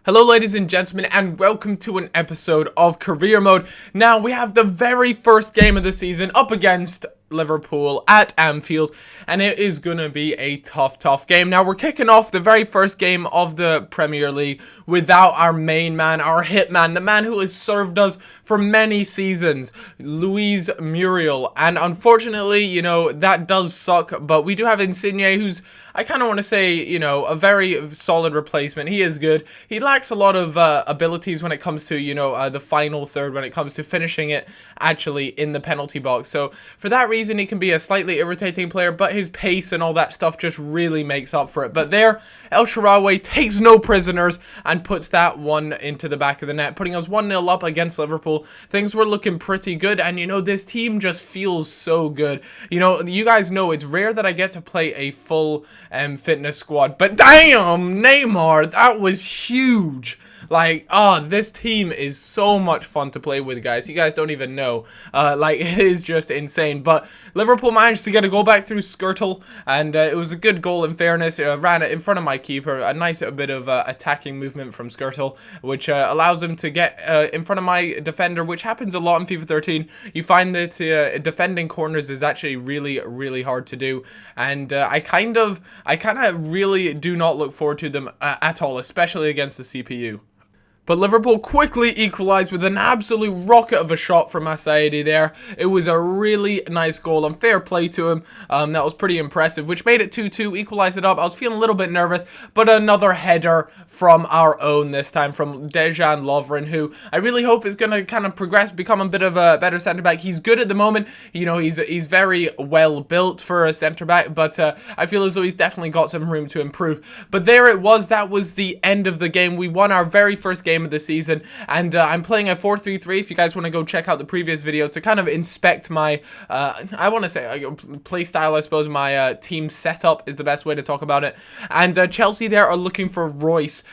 Hello ladies and gentlemen, and welcome to an episode of Career Mode. Now we have the very first game of the season up against Liverpool at Anfield, and it is going to be a tough game. Now we're kicking off the very first game of the Premier League without our main man, our hitman, the man who has served us for many seasons, Luis Muriel. And unfortunately, you know, that does suck, but we do have Insigne, who's, I kind of want to say, you know, a very solid replacement. He is good. He lacks a lot of abilities when it comes to, you know, the final third, when it comes to finishing it actually in the penalty box. So for that reason, he can be a slightly irritating player, but his pace and all that stuff just really makes up for it. But there, El Shaarawy takes no prisoners and puts that one into the back of the net, putting us 1-0 up against Liverpool. Things were looking pretty good, and you know, this team just feels so good. You know, you guys know it's rare that I get to play a full fitness squad, but damn, Neymar, that was huge. Like, this team is so much fun to play with, guys. You guys don't even know. Like, it is just insane. But Liverpool managed to get a goal back through Skirtle, and it was a good goal in fairness. Ran it in front of my keeper. A nice bit of attacking movement from Skirtle, which allows him to get in front of my defender, which happens a lot in FIFA 13. You find that defending corners is actually really hard to do, and I kind of really do not look forward to them at all, especially against the CPU. But Liverpool quickly equalised with an absolute rocket of a shot from Asaidi there. It was a really nice goal, and fair play to him. That was pretty impressive, which made it 2-2, equalised it up. I was feeling a little bit nervous, but another header from our own this time, from Dejan Lovren, who I really hope is going to kind of progress, become a bit of a better centre-back. He's good at the moment. You know, he's very well built for a centre-back, but I feel as though he's definitely got some room to improve. But there it was. That was the end of the game. We won our very first game of the season, and I'm playing a 4-3-3 if you guys want to go check out the previous video to kind of inspect my I want to say play style. I suppose my team setup is the best way to talk about it. And Chelsea there are looking for Royce.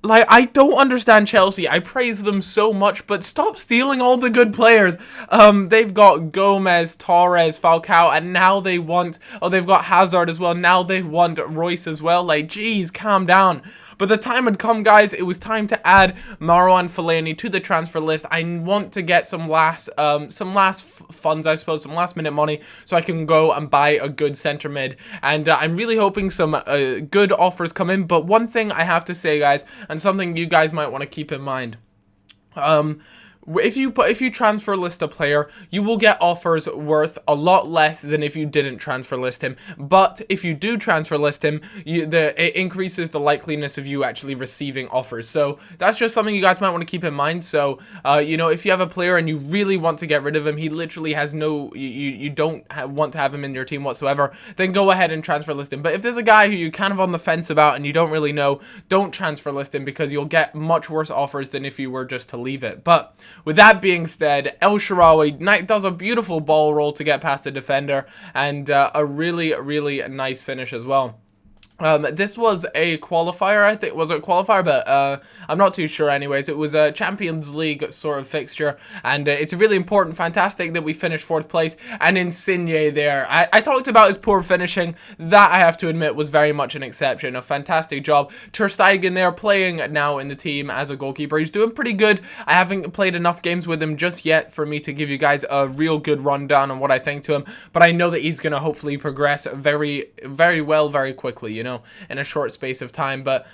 Like, I don't understand Chelsea. I praise them so much, but stop stealing all the good players. They've got Gomez, Torres, Falcao, and now they want... Oh, they've got Hazard as well. Now they want Royce as well. Like, geez, calm down. But the time had come, guys. It was time to add Marouane Fellaini to the transfer list. I want to get some last funds, I suppose, some last minute money, so I can go and buy a good centre mid. And I'm really hoping some good offers come in. But one thing I have to say, guys, and something you guys might want to keep in mind. If you transfer list a player, you will get offers worth a lot less than if you didn't transfer list him. But if you do transfer list him, it increases the likeliness of you actually receiving offers. So that's just something you guys might want to keep in mind. So you know, if you have a player and you really want to get rid of him, he literally has no, you don't want to have him in your team whatsoever, then go ahead and transfer list him. But if there's a guy who you're kind of on the fence about and you don't really know, don't transfer list him, because you'll get much worse offers than if you were just to leave it. But with that being said, El Shaarawy does a beautiful ball roll to get past the defender, and a really nice finish as well. This was a qualifier, I think. Was it a qualifier? But I'm not too sure anyways. It was a Champions League sort of fixture, and it's really important, fantastic that we finished 4th place. And Insigne there, I talked about his poor finishing. That, I have to admit, was very much an exception. A fantastic job. Ter Stegen there, playing now in the team as a goalkeeper. He's doing pretty good. I haven't played enough games with him just yet for me to give you guys a real good rundown on what I think to him, but I know that he's going to hopefully progress very well, very quickly, you know, in a short space of time. But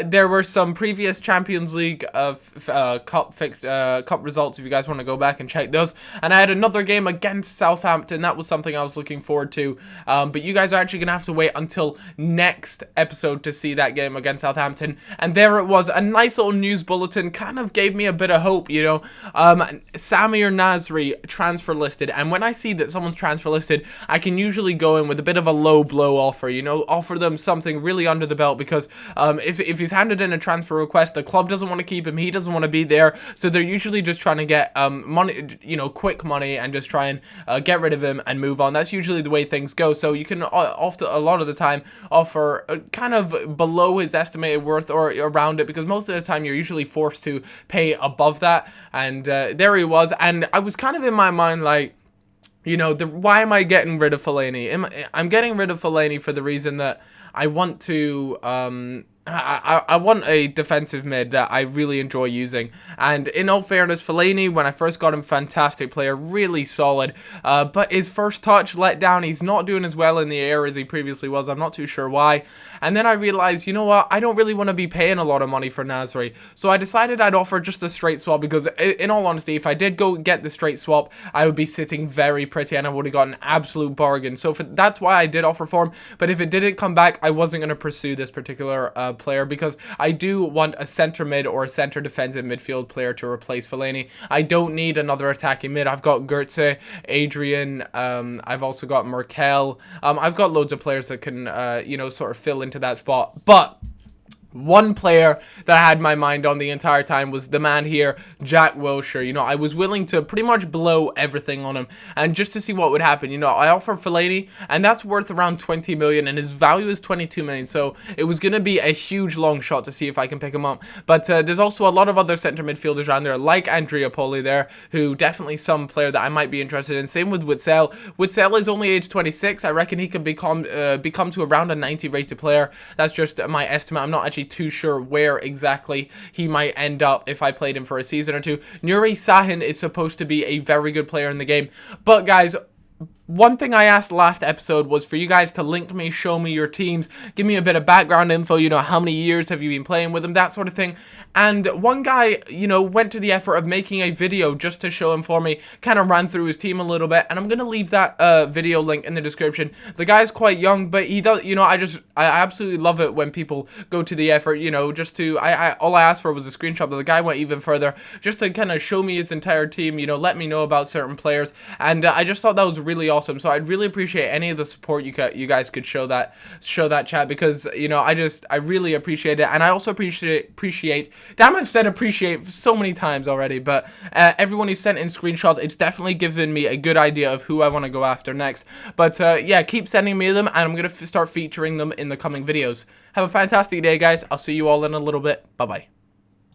there were some previous Champions League cup results if you guys want to go back and check those. And I had another game against Southampton. That was something I was looking forward to. But you guys are actually going to have to wait until next episode to see that game against Southampton. And there it was, a nice little news bulletin, kind of gave me a bit of hope, you know. Samir Nasri transfer listed, and when I see that someone's transfer listed, I can usually go in with a bit of a low blow offer, you know, offer them something really under the belt, because if he's handed in a transfer request, the club doesn't want to keep him, he doesn't want to be there, so they're usually just trying to get money, you know, quick money, and just try and get rid of him and move on. That's usually the way things go. So you can often, a lot of the time, offer kind of below his estimated worth or around it, because most of the time you're usually forced to pay above that. And there he was, and I was kind of in my mind like, you know, why am I getting rid of Fellaini? I'm getting rid of Fellaini for the reason that I want to I want a defensive mid that I really enjoy using. And in all fairness, Fellaini, when I first got him, fantastic player, really solid. But his first touch let down. He's not doing as well in the air as he previously was. I'm not too sure why. And then I realized, you know what? I don't really want to be paying a lot of money for Nasri. So I decided I'd offer just a straight swap because, in all honesty, if I did go get the straight swap, I would be sitting very pretty and I would have got an absolute bargain. So that's why I did offer for him. But if it didn't come back, I wasn't going to pursue this particular player because I do want a center mid or a center defensive midfield player to replace Fellaini. I don't need another attacking mid. I've got Goetze, Adrian, I've also got Merkel. I've got loads of players that can, you know, sort of fill into that spot. But one player that I had my mind on the entire time was the man here, Jack Wilshere. You know, I was willing to pretty much blow everything on him and just to see what would happen. You know, I offered Fellaini, and that's worth around 20 million, and his value is 22 million. So it was going to be a huge long shot to see if I can pick him up. But there's also a lot of other center midfielders around there, like Andrea Poli there, who definitely some player that I might be interested in. Same with Witsel. Witsel is only age 26. I reckon he could become to around a 90 rated player. That's just my estimate. I'm not actually too sure where exactly he might end up if I played him for a season or two. Nuri Sahin is supposed to be a very good player in the game. But guys, one thing I asked last episode was for you guys to link me, show me your teams, give me a bit of background info, you know, how many years have you been playing with them, that sort of thing. And one guy, you know, went to the effort of making a video just to show him for me, kind of ran through his team a little bit, and I'm going to leave that video link in the description. The guy's quite young, but he does, you know, I absolutely love it when people go to the effort, you know, just to, all I asked for was a screenshot, but the guy went even further, just to kind of show me his entire team, you know, let me know about certain players, and I just thought that was really awesome. So I'd really appreciate any of the support you guys could show that chat, because, you know, I really appreciate it. And I also appreciate damn, I've said appreciate so many times already, but everyone who sent in screenshots, it's definitely given me a good idea of who I want to go after next. But yeah, keep sending me them, and I'm gonna start featuring them in the coming videos. Have a fantastic day, guys. I'll see you all in a little bit. Bye bye.